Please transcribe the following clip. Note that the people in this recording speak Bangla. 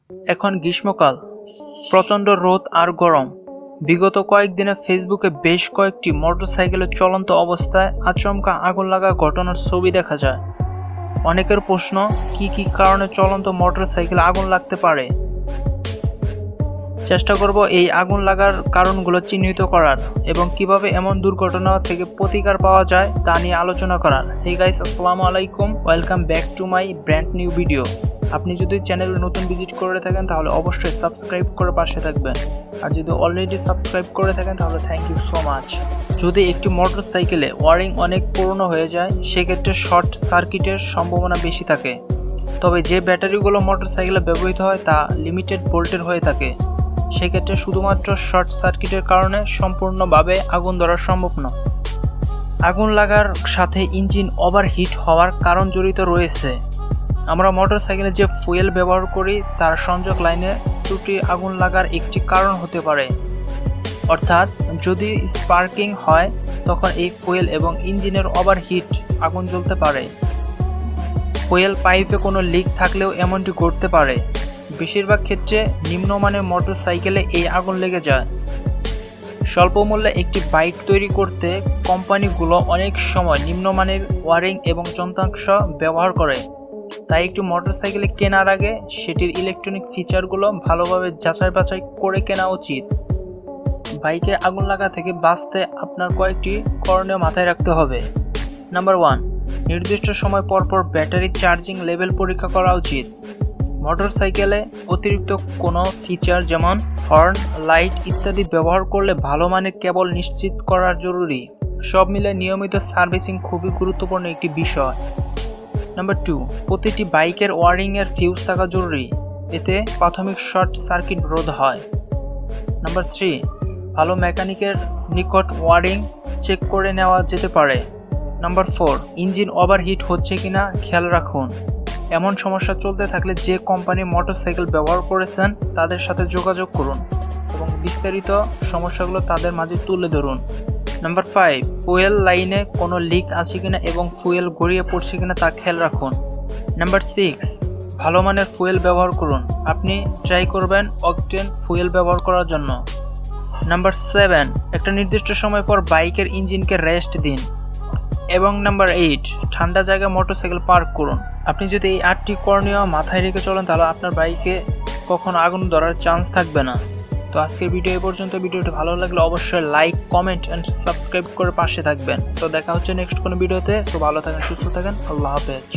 এখন গ্রীষ্মকাল, প্রচণ্ড রোদ আর গরম। বিগত কয়েকদিনে ফেসবুকে বেশ কয়েকটি মোটরসাইকেলের চলন্ত অবস্থায় আচমকা আগুন লাগা ঘটনার ছবি দেখা যায়। অনেকের প্রশ্ন, কি কি কারণে চলন্ত মোটরসাইকেলে আগুন লাগতে পারে। চেষ্টা করব এই আগুন লাগার কারণগুলো চিহ্নিত করার এবং কিভাবে এমন দুর্ঘটনা থেকে প্রতিকার পাওয়া যায় তা নিয়ে আলোচনা করার। হে গাইস, আসসালামু আলাইকুম, welcome back to my brand new video. আপনি যদি চ্যানেলে নতুন ভিজিট করে থাকেন তাহলে অবশ্যই সাবস্ক্রাইব করে পাশে থাকবেন, আর যদি অলরেডি সাবস্ক্রাইব করে থাকেন তাহলে থ্যাংক ইউ সো মাচ। যদি একটি মোটরসাইকেলে ওয়ারিং অনেক পুরনো হয়ে যায় সেক্ষেত্রে শর্ট সার্কিটের সম্ভাবনা বেশি থাকে। তবে যে ব্যাটারিগুলো মোটরসাইকেলে ব্যবহৃত হয় তা লিমিটেড ভোল্টের হয়ে থাকে, সেক্ষেত্রে শুধুমাত্র শর্ট সার্কিটের কারণে সম্পূর্ণভাবে আগুন ধরা সম্ভব নয়। আগুন লাগার সাথে ইঞ্জিন ওভারহিট হওয়ার কারণ জড়িত রয়েছে। আমরা মোটরসাইকেলে যে ফুয়েল ব্যবহার করি তার সংযোগ লাইনে ত্রুটি আগুন লাগার একটি কারণ হতে পারে। অর্থাৎ যদি স্পার্কিং হয় তখন এই ফুয়েল এবং ইঞ্জিনের ওভারহিট আগুন জ্বলতে পারে। ফুয়েল পাইপে কোনো লিক থাকলেও এমনটি ঘটতে পারে। বেশিরভাগ ক্ষেত্রে নিম্নমানের মোটরসাইকেলে এই আগুন লেগে যায়। স্বল্প মূল্যে একটি বাইক তৈরি করতে কোম্পানিগুলো অনেক সময় নিম্নমানের ওয়ারিং এবং যন্ত্রাংশ ব্যবহার করে। তাই একটি মোটরসাইকেলে কেনার আগে সেটির ইলেকট্রনিক ফিচারগুলো ভালোভাবে যাচাই বাছাই করে কেনা উচিত। বাইকে আগুন লাগা থেকে বাঁচতে আপনার কয়েকটি করণীয় মাথায় রাখতে হবে। নাম্বার 1, নির্দিষ্ট সময় পরপর ব্যাটারি চার্জিং লেভেল পরীক্ষা করা উচিত। মোটরসাইকেলে অতিরিক্ত কোনো ফিচার যেমন হর্ন, লাইট ইত্যাদি ব্যবহার করলে ভালো মানের কেবল নিশ্চিত করা জরুরি। সব মিলে নিয়মিত সার্ভিসিং খুবই গুরুত্বপূর্ণ একটি বিষয়। নাম্বার 2, প্রতিটি বাইকের ওয়ারিংয়ের ফিউজ থাকা জরুরি, এতে প্রাথমিক শর্ট সার্কিট রোধ হয়। নাম্বার 3, ভালো মেকানিকের নিকট ওয়ারিং চেক করে নেওয়া যেতে পারে। নাম্বার 4, ইঞ্জিন ওভারহিট হচ্ছে কিনা খেয়াল রাখুন। এমন সমস্যা চলতে থাকলে যে কোম্পানির মোটরসাইকেল ব্যবহার করেছেন তাদের সাথে যোগাযোগ করুন এবং বিস্তারিত সমস্যাগুলো তাদের মাঝে তুলে ধরুন। নাম্বার 5, ফুয়েল লাইনে কোনো লিক আছে কিনা এবং ফুয়েল গড়িয়ে পড়ছে কিনা তা খেয়াল রাখুন। নাম্বার 6, ভালো মানের ফুয়েল ব্যবহার করুন। আপনি ট্রাই করবেন অকটেন ফুয়েল ব্যবহার করার জন্য। নাম্বার 7, একটা নির্দিষ্ট সময় পর বাইকের ইঞ্জিনকে রেস্ট দিন। এবং নাম্বার 8, ঠান্ডা জায়গায় মোটরসাইকেল পার্ক করুন। আপনি যদি এই 8টি করণীয় মাথায় রেখে চলেন তাহলে আপনার বাইকে কখনো আগুন ধরার চান্স থাকবে না। তো আজকের ভিডিও এই পর্যন্ত। ভিডিওটি ভালো লাগলে অবশ্যই লাইক, কমেন্ট অ্যান্ড সাবস্ক্রাইব করে পাশে থাকবেন। তো দেখা হচ্ছে নেক্সট কোনো ভিডিওতে। তো ভালো থাকেন, সুস্থ থাকেন, আল্লাহ হাফেজ।